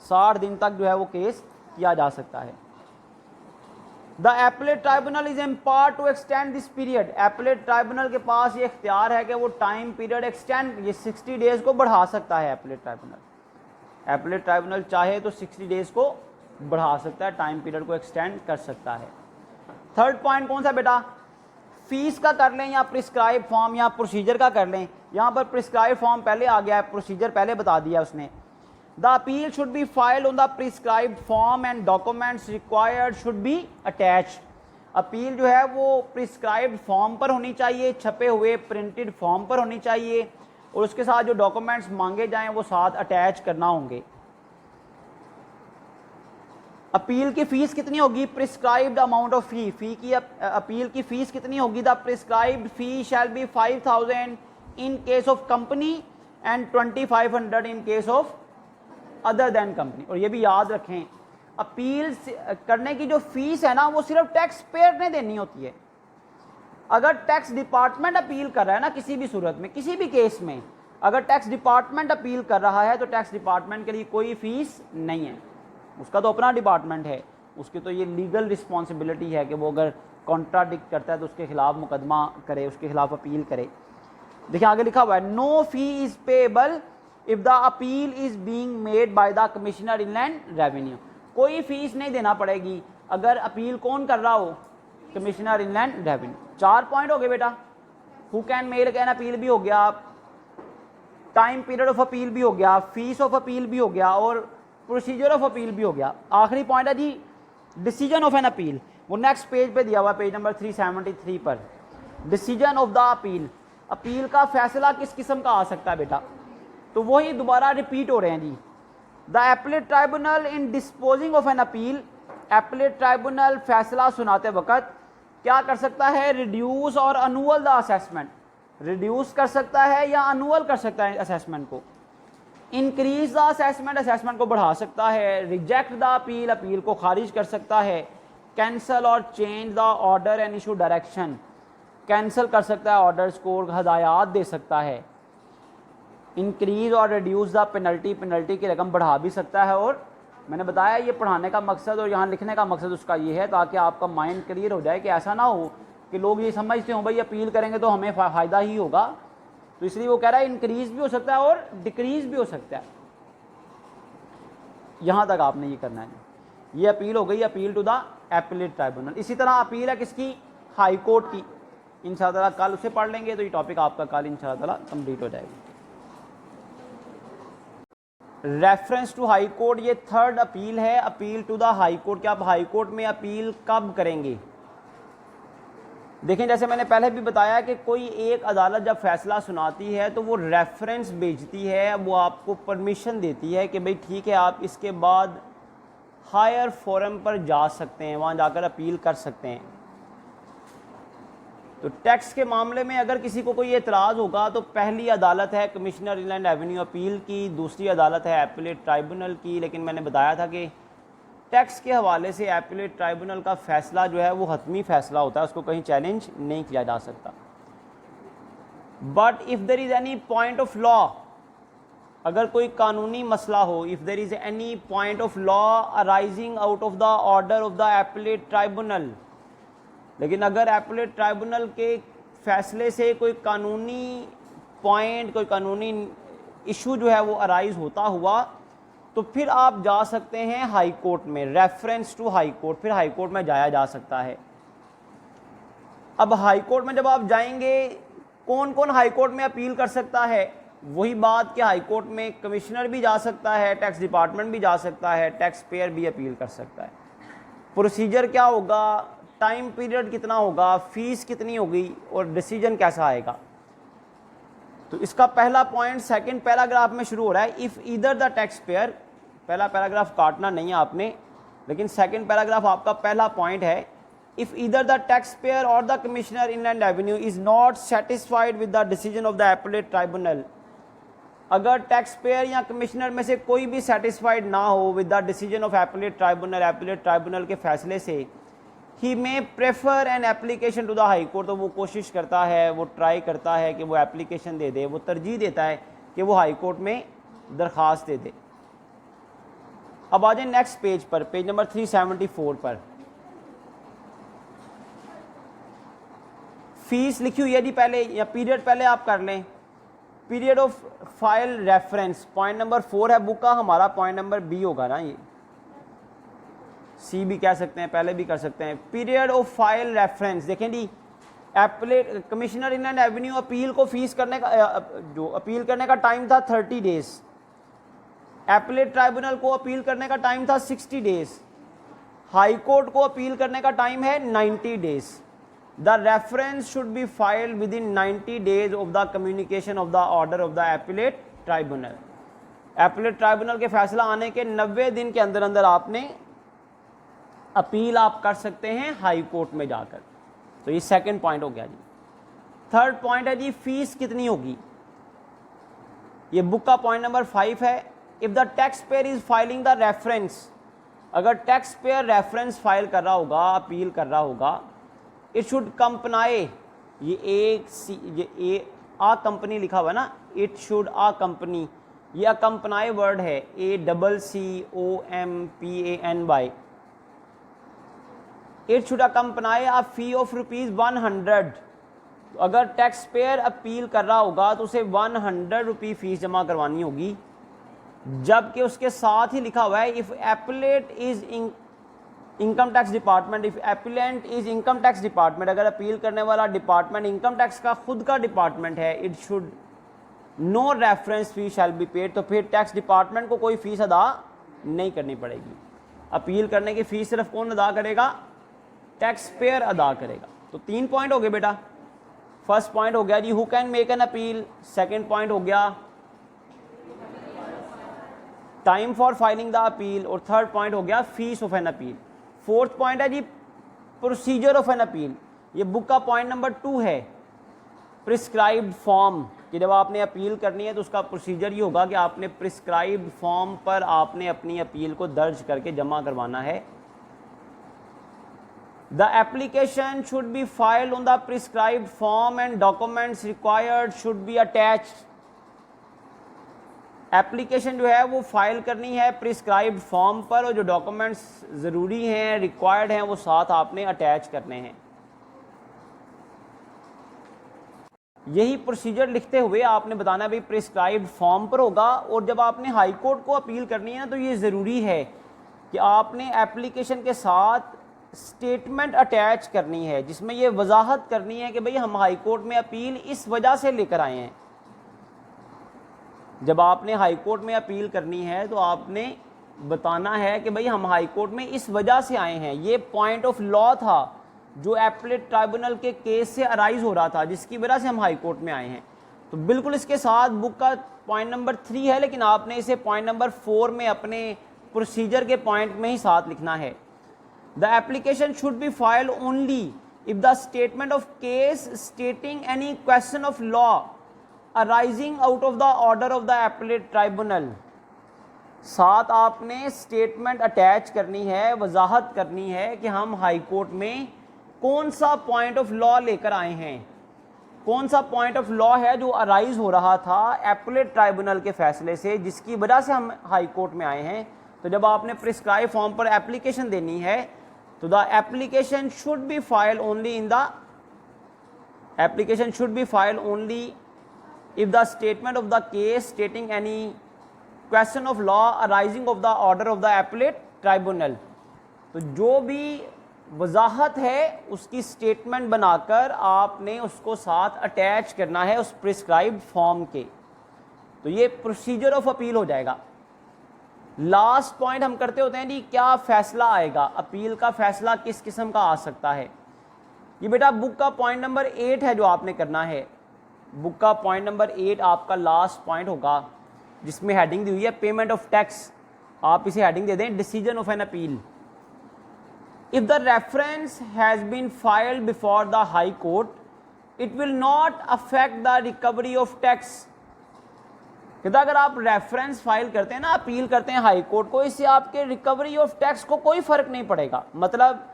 60 दिन तक जो है वो केस किया जा सकता है। The appellate tribunal is empowered to extend this period, appellate tribunal के पास ये इख्तियार है कि वो टाइम पीरियड एक्सटेंड, ये 60 डेज को बढ़ा सकता है। एपीलेट ट्राइब्यूनल चाहे तो 60 डेज को बढ़ा सकता है, टाइम पीरियड को एक्सटेंड कर सकता है। थर्ड पॉइंट कौन सा बेटा, फीस का कर लें या प्रिस्क्राइब फॉर्म या प्रोसीजर का कर लें। यहाँ पर प्रिस्क्राइब फॉर्म पहले आ गया है, प्रोसीजर पहले बता दिया उसने। The appeal should be filed on the prescribed form and documents required should be attached. Appeal जो है वो प्रिस्क्राइब्ड फॉर्म पर होनी चाहिए, छपे हुए प्रिंटेड फॉर्म पर होनी चाहिए और उसके साथ जो डॉक्यूमेंट्स मांगे जाएं वो साथ अटैच करना होंगे। अपील की फीस कितनी होगी, प्रिस्क्राइब्ड अमाउंट ऑफ फी की अपील की फीस कितनी होगी, the prescribed fee shall B 5000 in case of company and 2500 in case of other than company. और ये भी याद रखें, अपील करने की जो फीस है ना वो सिर्फ टैक्स पेयर ने देनी होती है। अगर टैक्स डिपार्टमेंट अपील कर रहा है ना किसी भी सूरत में, किसी भी केस में अगर टैक्स डिपार्टमेंट अपील कर रहा है तो टैक्स डिपार्टमेंट के लिए कोई फीस नहीं है, उसका तो अपना डिपार्टमेंट है, उसकी तो ये लीगल रिस्पॉन्सिबिलिटी है कि वो अगर कॉन्ट्राडिक्ट करता है तो उसके खिलाफ मुकदमा करे, उसके खिलाफ अपील करे। देखिए आगे लिखा हुआ है, no fee is payable if the appeal is being made by the commissioner inland revenue. कोई फीस नहीं देना पड़ेगी अगर अपील कौन कर रहा हो, कमिश्नर इनलैंड रेवेन्यू। 4 पॉइंट हो गए बेटा, who can make an appeal भी हो गया, टाइम पीरियड ऑफ अपील भी हो गया, फीस ऑफ अपील भी हो गया और प्रोसीजर ऑफ अपील भी हो गया। आखिरी पॉइंट है जी डिसीजन ऑफ एन अपील, वो नेक्स्ट पेज पे दिया हुआ, पेज नंबर 373 पर। Decision of the appeal, appeal का फैसला किस किस्म का आ सकता है बेटा, तो वही दोबारा रिपीट हो रहे हैं जी। The appellate tribunal in disposing of an appeal, appellate tribunal फैसला सुनाते वक्त क्या कर सकता है, रिड्यूस और अनुअल द असेसमेंट, रिड्यूस कर सकता है या अनुअल कर सकता है असेसमेंट को, इंक्रीज द असेसमेंट, असेसमेंट को बढ़ा सकता है, रिजेक्ट द अपील, अपील को खारिज कर सकता है, कैंसल और change the order and issue direction, cancel कर सकता है ऑर्डर्स को, हदायत दे सकता है, इंक्रीज और रिड्यूस द पेनल्टी, पेनल्टी की रकम बढ़ा भी सकता है। और मैंने बताया ये पढ़ाने का मकसद और यहाँ लिखने का मकसद उसका ये है ताकि आपका माइंड क्लियर हो जाए कि ऐसा ना हो कि लोग ये समझते हो भाई अपील करेंगे तो हमें फ़ायदा ही होगा। तो इसलिए वो कह रहा है इंक्रीज भी हो सकता है और डिक्रीज भी हो सकता है। यहाँ तक आपने ये करना है। ये अपील हो गई, appeal to the appellate tribunal. इसी तरह अपील है किसकी? हाई कोर्ट की। इंशाअल्लाह कल उसे पढ़ लेंगे तो ये टॉपिक आपका कल इंशाअल्लाह कंप्लीट हो जाएगा। रेफरेंस टू हाई कोर्ट, ये थर्ड अपील है, appeal to the high court. कि आप हाई कोर्ट में अपील कब करेंगे? देखें, जैसे मैंने पहले भी बताया कि कोई एक अदालत जब फैसला सुनाती है तो वो रेफरेंस भेजती है, वो आपको परमिशन देती है कि भाई ठीक है आप इसके बाद हायर फोरम पर जा सकते हैं, वहाँ जाकर अपील कर सकते हैं। तो टैक्स के मामले में अगर किसी को कोई एतराज़ होगा तो पहली अदालत है कमिश्नर इनलैंड एवेन्यू अपील की, दूसरी अदालत है एपीलेट ट्राइब्यूनल की। लेकिन मैंने बताया था कि टैक्स के हवाले से एपीलेट ट्राइब्यूनल का फ़ैसला जो है वो हतमी फ़ैसला होता है, उसको कहीं चैलेंज नहीं किया जा सकता। But if there is any point of law, अगर कोई कानूनी मसला हो, if there is any point of law arising out of the order of the appellate tribunal, लेकिन अगर एपीलेट ट्राइब्यूनल के फैसले से कोई कानूनी पॉइंट, कोई कानूनी इशू जो है वो अराइज होता हुआ, तो फिर आप जा सकते हैं हाई कोर्ट में, रेफरेंस टू हाई कोर्ट। फिर हाई कोर्ट में जाया जा सकता है। अब हाई कोर्ट में जब आप जाएंगे, कौन कौन हाई कोर्ट में अपील कर सकता है? वही बात कि हाई कोर्ट में कमिश्नर भी जा सकता है, टैक्स डिपार्टमेंट भी जा सकता है, टैक्स पेयर भी अपील कर सकता है। प्रोसीजर क्या होगा, टाइम पीरियड कितना होगा, फीस कितनी होगी और डिसीजन कैसा आएगा? तो इसका पहला पॉइंट सेकंड पैराग्राफ में शुरू हो रहा है। If either the tax payer, पहला पैराग्राफ काटना नहीं है आपने, लेकिन सेकंड पैराग्राफ आपका पहला पॉइंट है। If either the taxpayer or the commissioner inland revenue is not satisfied with the decision of the appellate tribunal, अगर टैक्स पेयर या कमिश्नर में से कोई भी सेटिस्फाइड ना हो with the decision of appellate tribunal, appellate tribunal के फैसले से, he may prefer an application to the high court, तो वो कोशिश करता है, वो ट्राई करता है कि वो एप्लीकेशन दे दे, वो तरजीह देता है कि वो हाई कोर्ट में दरख्वास्त दे दे। अब आ जाए नेक्स्ट पेज पर, पेज नंबर 374 पर। फीस लिखी हुई है जी पहले, या पीरियड पहले आप कर लें। Period of file reference point number 4 है बुक का, हमारा पॉइंट नंबर बी होगा ना, ये सी भी कह सकते हैं, पहले भी कर सकते हैं। पीरियड ऑफ फाइल रेफरेंस, देखें जी, appellate commissioner inland revenue appeal को फीस करने का, जो अपील करने का टाइम था 30 डेज, एपीलेट ट्राइब्यूनल को अपील करने का टाइम था 60 डेज, हाई कोर्ट को अपील करने का टाइम है 90 days. The reference should be filed within 90 days of the communication of the order of the appellate tribunal. Appellate tribunal के फैसला आने के 90 दिन के अंदर अंदर आपने अपील आप कर सकते हैं हाई कोर्ट में जाकर। तो ये सेकंड पॉइंट हो गया जी। थर्ड पॉइंट है जी, फीस कितनी होगी? ये बुक का पॉइंट नंबर 5 है। If the tax payer is filing the reference, अगर टैक्स पेयर रेफरेंस फाइल कर रहा होगा, अपील कर रहा होगा, इट शुड कंपनाई, ये एक सी, ये आ कंपनी लिखा हुआ है ना, इट शुड आ कंपनी, ये कंपनाई वर्ड है, ACCOMPANY, it should accompany a fee of ₹100। तो अगर टैक्स पेयर अपील कर रहा होगा तो उसे 100 रुपये फीस जमा करवानी होगी, जबकि उसके साथ ही लिखा हुआ है if appellate is income tax department, if appellant is income tax department, अगर अपील करने वाला डिपार्टमेंट इनकम टैक्स का खुद का डिपार्टमेंट है, it should know reference fee shall be paid, तो फिर टैक्स डिपार्टमेंट को कोई फीस अदा नहीं करनी पड़ेगी। अपील करने की फीस सिर्फ कौन अदा करेगा? टैक्स पेयर अदा करेगा। तो 3 पॉइंट हो गए बेटा। फर्स्ट पॉइंट हो गया जी, who can make an appeal. Second point हो गया time for filing the appeal, और थर्ड पॉइंट हो गया fees of an appeal. Fourth point है जी प्रोसीजर ऑफ एन अपील। ये बुक का पॉइंट नंबर 2 है। प्रिस्क्राइब्ड फॉर्म, कि जब आपने अपील करनी है तो उसका प्रोसीजर ये होगा कि आपने प्रिस्क्राइब्ड फॉर्म पर आपने अपनी अपील को दर्ज करके जमा करवाना है। The application should be filed on the prescribed form and documents required should be attached. Application जो है वो फाइल करनी है प्रिस्क्राइब्ड फॉर्म पर, और जो डॉक्यूमेंट्स ज़रूरी हैं, रिक्वायर्ड हैं, वो साथ आपने अटैच करने हैं। यही प्रोसीजर लिखते हुए आपने बताना है भाई प्रिस्क्राइब्ड फॉर्म पर होगा। और जब आपने हाई कोर्ट को अपील करनी है ना, तो ये ज़रूरी है कि आपने एप्लीकेशन के साथ स्टेटमेंट अटैच करनी है, जिसमें ये वजाहत करनी है कि भाई हम हाई कोर्ट में अपील इस वजह से लेकर आए हैं। जब आपने हाई कोर्ट में अपील करनी है तो आपने बताना है कि भाई हम हाई कोर्ट में इस वजह से आए हैं, ये पॉइंट ऑफ लॉ था जो एपलेट ट्राइब्यूनल के केस से अराइज हो रहा था, जिसकी वजह से हम हाई कोर्ट में आए हैं। तो बिल्कुल इसके साथ बुक का पॉइंट नंबर 3 है, लेकिन आपने इसे पॉइंट नंबर 4 में अपने प्रोसीजर के पॉइंट में ही साथ लिखना है। The application should be filed only if the statement of case stating any question of law arising out of the order of the appellate tribunal. साथ आपने स्टेटमेंट अटैच करनी है, वजाहत करनी है कि हम हाई कोर्ट में कौन सा पॉइंट ऑफ लॉ लेकर आए हैं, कौन सा पॉइंट ऑफ लॉ है जो अराइज हो रहा था एपलेट ट्राइब्यूनल के फैसले से, जिसकी वजह से हम हाई कोर्ट में आए हैं। तो जब आपने प्रिस्क्राइब फॉर्म पर एप्लीकेशन देनी है तो the application should be filed only in the application should be filed only if the statement of the case stating any question of law arising of the order of the appellate tribunal. तो जो भी वजाहत है उसकी statement बनाकर आपने उसको साथ attach करना है उस प्रिस्क्राइब्ड फॉर्म के। तो ये प्रोसीजर ऑफ अपील हो जाएगा। लास्ट पॉइंट हम करते होते हैं जी, क्या फैसला आएगा, अपील का फैसला किस किस्म का आ सकता है। ये बेटा बुक का पॉइंट नंबर 8 है जो आपने करना है। बुक का पॉइंट नंबर 8 आपका लास्ट पॉइंट होगा, जिसमें हेडिंग दी हुई है पेमेंट ऑफ टैक्स। आप इसे हेडिंग दे दें decision of an appeal. If the reference has been filed before the High Court, it will not affect the recovery of tax. कहता अगर आप रेफरेंस फाइल करते हैं ना, अपील करते हैं हाई कोर्ट को, इससे आपके रिकवरी ऑफ टैक्स को कोई फर्क नहीं पड़ेगा। मतलब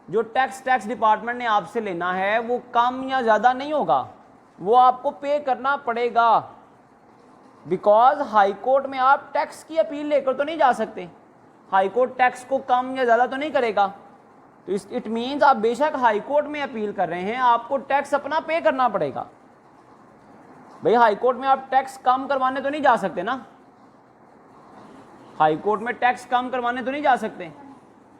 जो टैक्स डिपार्टमेंट ने आपसे लेना है वो कम या ज़्यादा नहीं होगा, वो आपको पे करना पड़ेगा। बिकॉज हाई कोर्ट में आप टैक्स की अपील लेकर तो नहीं जा सकते, हाई कोर्ट टैक्स को कम या ज़्यादा तो नहीं करेगा। तो इट मीन्स आप बेशक हाई कोर्ट में अपील कर रहे हैं, आपको टैक्स अपना पे करना पड़ेगा। भाई हाई कोर्ट में आप टैक्स कम करवाने तो नहीं जा सकते ना, हाई कोर्ट में टैक्स कम करवाने तो नहीं जा सकते।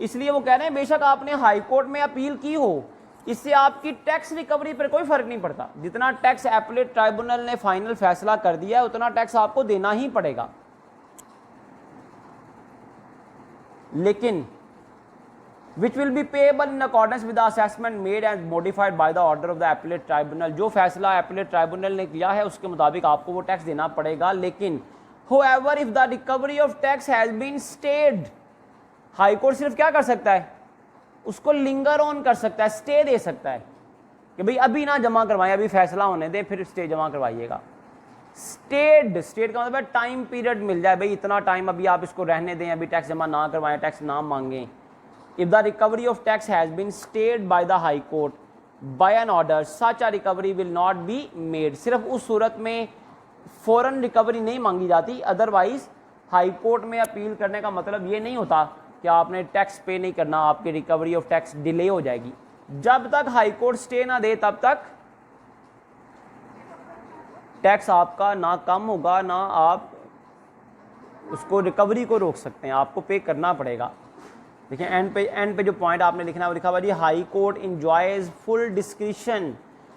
इसलिए वो कह रहे हैं बेशक आपने हाई कोर्ट में अपील की हो, इससे आपकी टैक्स रिकवरी पर कोई फर्क नहीं पड़ता। जितना टैक्स एपलेट ट्राइब्यूनल ने फाइनल फैसला कर दिया है उतना टैक्स आपको देना ही पड़ेगा। लेकिन which will be payable in accordance with the assessment made and modified by the order of the appellate tribunal। जो फैसला appellate tribunal ने किया है उसके मुताबिक आपको वो टैक्स देना पड़ेगा। लेकिन however if the recovery of tax has been stayed, high court सिर्फ क्या कर सकता है, उसको लिंगर ऑन कर सकता है, स्टे दे सकता है कि भाई अभी ना जमा करवाएं, अभी फैसला होने दे फिर स्टे जमा करवाइएगा। स्टेट का मतलब टाइम पीरियड मिल जाए, भाई इतना टाइम अभी आप इसको रहने दें, अभी टैक्स जमा ना करवाएं, टैक्स ना मांगें। If the recovery of tax has been stayed by the High Court by an order, such a recovery will not be made। सिर्फ उस सूरत में फौरन रिकवरी नहीं मांगी जाती, अदरवाइज हाई कोर्ट में अपील करने का मतलब ये नहीं होता कि आपने टैक्स पे नहीं करना, आपकी रिकवरी ऑफ टैक्स डिले हो जाएगी। जब तक हाई कोर्ट स्टे ना दे तब तक टैक्स आपका ना कम होगा, ना आप उसको रिकवरी को रोक सकते हैं, आपको पे करना पड़ेगा। देखिए एंड पे जो पॉइंट आपने लिखना है वो लिखा हुआ है, high court enjoys full discretion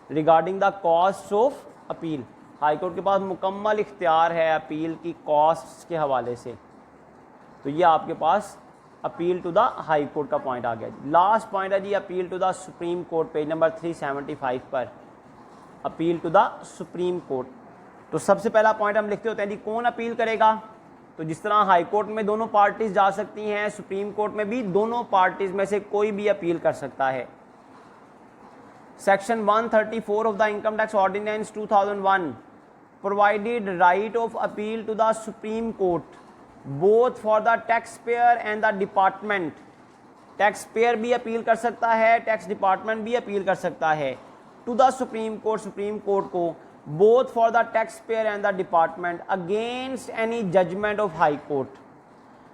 regarding the cost of appeal. High court के पास मुकम्मल इख्तियार है अपील की कॉस्ट के हवाले से। तो ये आपके पास appeal to the high court का पॉइंट आ गया। लास्ट पॉइंट है जी appeal to the supreme court, page number 375 पर appeal to the supreme court. तो सबसे पहला पॉइंट हम लिखते होते हैं जी कौन अपील करेगा। तो जिस तरह हाई कोर्ट में दोनों पार्टीज जा सकती हैं, सुप्रीम कोर्ट में भी दोनों पार्टीज में से कोई भी अपील कर सकता है। Section 134 of the income tax ordinance 2001 provided right of appeal to the supreme court both for the taxpayer and the department. Taxpayer भी अपील कर सकता है, टैक्स डिपार्टमेंट भी अपील कर सकता है to the supreme court, supreme court को both for the taxpayer and the department against any judgment of high court.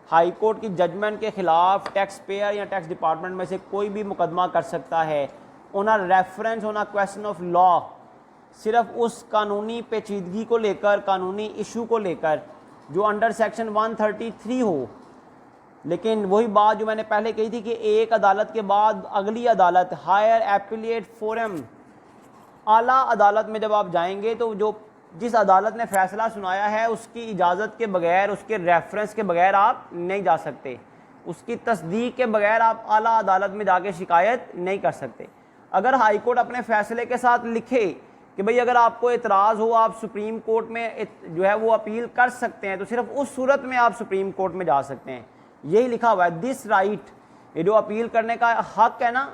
High court की जजमेंट के खिलाफ टैक्स पेयर या टैक्स डिपार्टमेंट में से कोई भी मुकदमा कर सकता है on a reference on a question of law, सिर्फ उस कानूनी पेचीदगी को लेकर, कानूनी इशू को लेकर जो अंडर सेक्शन 133 हो। लेकिन वही बात जो मैंने पहले कही थी कि एक अदालत के बाद अगली अदालत, हायर एपीलेट फोरम, आला अदालत में जब आप जाएंगे तो जो जिस अदालत ने फैसला सुनाया है उसकी इजाज़त के बगैर, उसके रेफरेंस के बगैर आप नहीं जा सकते, उसकी तस्दीक के बगैर आप आला अदालत में जाके शिकायत नहीं कर सकते। अगर हाई कोर्ट अपने फैसले के साथ लिखे कि भाई अगर आपको एतराज़ हो आप सुप्रीम कोर्ट में जो है वो अपील कर सकते हैं, तो सिर्फ उस सूरत में आप सुप्रीम कोर्ट में जा सकते हैं। यही लिखा हुआ है, दिस राइट, ये जो अपील करने का हक है ना,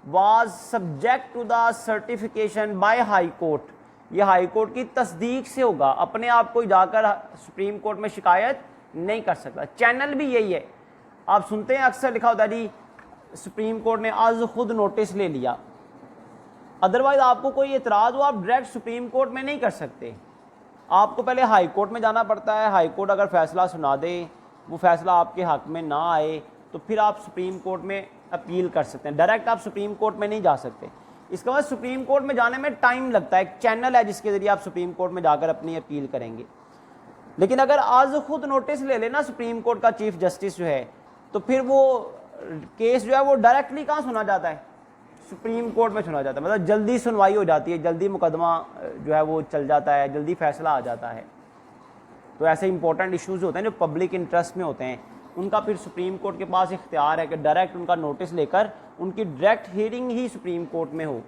was subject to the certification by high court. ये हाई कोर्ट की तस्दीक से होगा, अपने आप को जाकर सुप्रीम कोर्ट में शिकायत नहीं कर सकता। चैनल भी यही है, आप सुनते हैं अक्सर लिखा होता है जी सुप्रीम कोर्ट ने आज खुद नोटिस ले लिया। अदरवाइज आपको कोई एतराज़ हो आप डायरेक्ट सुप्रीम कोर्ट में नहीं कर सकते, आपको पहले हाई कोर्ट में जाना पड़ता है। हाई कोर्ट अगर फैसला सुना दे, वो फैसला आपके हक में ना आए, तो फिर आप सुप्रीम कोर्ट में अपील कर सकते हैं। डायरेक्ट आप सुप्रीम कोर्ट में नहीं जा सकते। इसके बाद सुप्रीम कोर्ट में जाने में टाइम लगता है, एक चैनल है जिसके ज़रिए आप सुप्रीम कोर्ट में जाकर अपनी अपील करेंगे। लेकिन अगर आज खुद नोटिस ले लेना सुप्रीम कोर्ट का चीफ जस्टिस जो है, तो फिर वो केस जो है वो डायरेक्टली कहाँ सुना जाता है, सुप्रीम कोर्ट में सुना जाता है। मतलब जल्दी सुनवाई हो जाती है, जल्दी मुकदमा जो है वो चल जाता है, जल्दी फैसला आ जाता है। तो ऐसे इंपॉर्टेंट इश्यूज होते हैं जो पब्लिक इंटरेस्ट में होते हैं, उनका फिर सुप्रीम कोर्ट के पास इख्तियार है कि डायरेक्ट उनका नोटिस लेकर उनकी डायरेक्ट हियरिंग ही सुप्रीम कोर्ट में हो।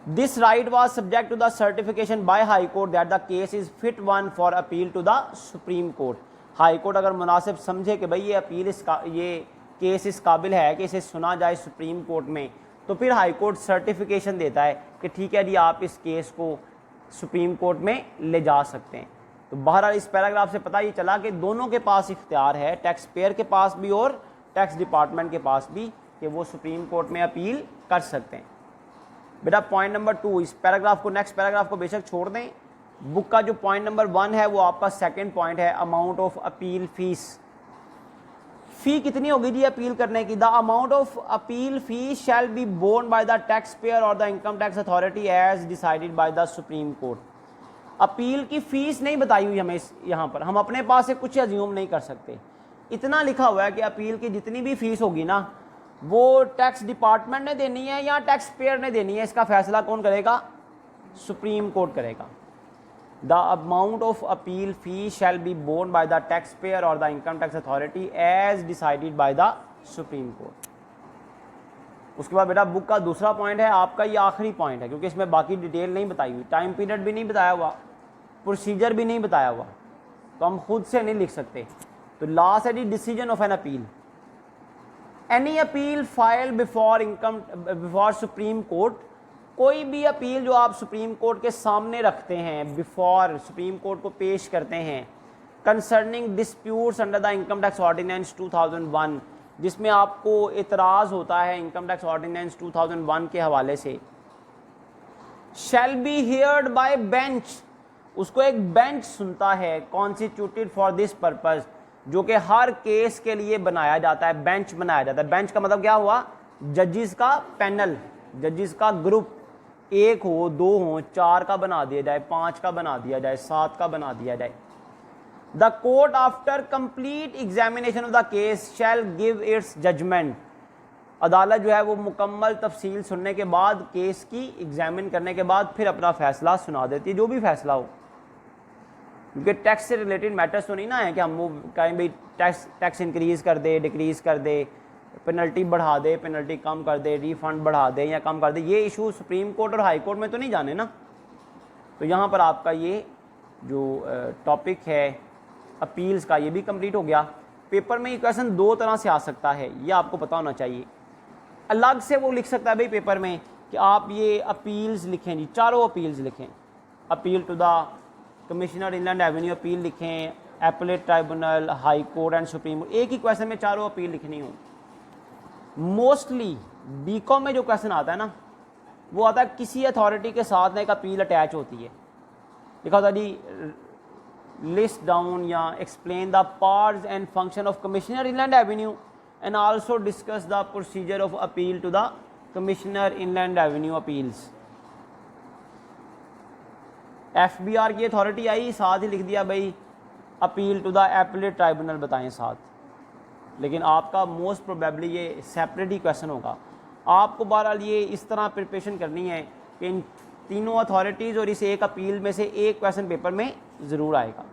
This right was subject to the certification by high court that the case is fit one for appeal to the supreme court. High court अगर मुनासिब समझे कि भाई ये अपील ये केस इस काबिल है कि इसे सुना जाए सुप्रीम कोर्ट में, तो फिर हाई कोर्ट सर्टिफिकेशन देता है कि ठीक है जी आप इस केस को सुप्रीम कोर्ट में ले जा सकते हैं। तो बहरहाल इस पैराग्राफ से पता ये चला कि दोनों के पास इख्तियार है, टैक्स पेयर के पास भी और टैक्स डिपार्टमेंट के पास भी, कि वो सुप्रीम कोर्ट में अपील कर सकते हैं। बेटा पॉइंट नंबर 2, इस पैराग्राफ को, नेक्स्ट पैराग्राफ को बेशक छोड़ दें, बुक का जो पॉइंट नंबर 1 है वो आपका सेकंड पॉइंट है, amount of appeal fees. Fee कितनी होगी जी अपील करने की? The amount of appeal fee shall be borne by the taxpayer or the income tax authority as decided by the supreme court. Appeal की fees नहीं बताई हुई हमें यहाँ पर, हम अपने पास से कुछ अज्यूम नहीं कर सकते। इतना लिखा हुआ है कि अपील की जितनी भी फीस होगी ना, वो टैक्स डिपार्टमेंट ने देनी है या टैक्स पेयर ने देनी है, इसका फैसला कौन करेगा? सुप्रीम कोर्ट करेगा। The amount of appeal fee shall be borne by the taxpayer or the income tax authority as decided by the supreme court. उसके बाद बेटा बुक का दूसरा पॉइंट है, आपका ये आखिरी पॉइंट है, क्योंकि इसमें बाकी डिटेल नहीं बताई हुई, टाइम पीरियड भी नहीं बताया हुआ, प्रोसीजर भी नहीं बताया हुआ, तो हम खुद से नहीं लिख सकते। तो लास्ट है the decision of an appeal. Any appeal file before supreme court, कोई भी अपील जो आप सुप्रीम कोर्ट के सामने रखते हैं, बिफोर सुप्रीम कोर्ट को पेश करते हैं, concerning disputes under the income tax ordinance 2001, जिसमें आपको इतराज़ होता है इनकम टैक्स ऑर्डिनेंस 2001 के हवाले से, shall be heard by bench, उसको एक बेंच सुनता है, कॉन्स्टिट्यूटेड फॉर दिस पर्पज, जो कि हर केस के लिए बनाया जाता है, बेंच बनाया जाता है। बेंच का मतलब क्या हुआ? जजेस का पैनल, जजेस का ग्रुप, 1 हो 2 हो 4 का बना दिया जाए, 5 का बना दिया जाए, 7 का बना दिया जाए। The court after complete examination of the case shall give its judgement, अदालत जो है वो मुकम्मल तफसील सुनने के बाद, केस की एग्जामिन करने के बाद फिर अपना फैसला सुना देती है, जो भी फैसला हो। क्योंकि टैक्स से रिलेटेड मैटर्स तो नहीं ना है कि हम वो कहें भाई टैक्स इंक्रीज़ कर दे, डिक्रीज़ कर दे, पेनल्टी बढ़ा दे, पेनल्टी कम कर दे, रिफंड बढ़ा दे या कम कर दे, ये इशू सुप्रीम कोर्ट और हाई कोर्ट में तो नहीं जाने ना। तो यहाँ पर आपका ये जो टॉपिक है अपील्स का, ये भी कंप्लीट हो गया। पेपर में ये क्वेश्चन 2 तरह से आ सकता है, ये आपको पता होना चाहिए। अलग से वो लिख सकता है भाई पेपर में कि आप ये अपील्स लिखें जी, चारों अपील्स लिखें, appeal to the commissioner inland revenue appeal लिखें, appellate tribunal, high court and supreme court, एक ही क्वेश्चन में चारों अपील लिखनी हो। मोस्टली बीकॉम में जो क्वेश्चन आता है ना, वो आता है किसी अथॉरिटी के साथ ना एक अपील अटैच होती है, लिखा होता है जी लिस्ट डाउन या explain the powers and function of commissioner inland revenue and also discuss the procedure of appeal to the commissioner inland revenue appeals. FBR की अथॉरिटी आई, साथ ही लिख दिया भाई appeal to the appellate tribunal बताएं साथ, लेकिन आपका मोस्ट प्रोबेबली ये सेपरेट ही क्वेश्चन होगा। आपको बहरहाल ये इस तरह प्रिपरेशन करनी है कि इन तीनों अथॉरिटीज़ और इस एक अपील में से एक क्वेश्चन पेपर में ज़रूर आएगा।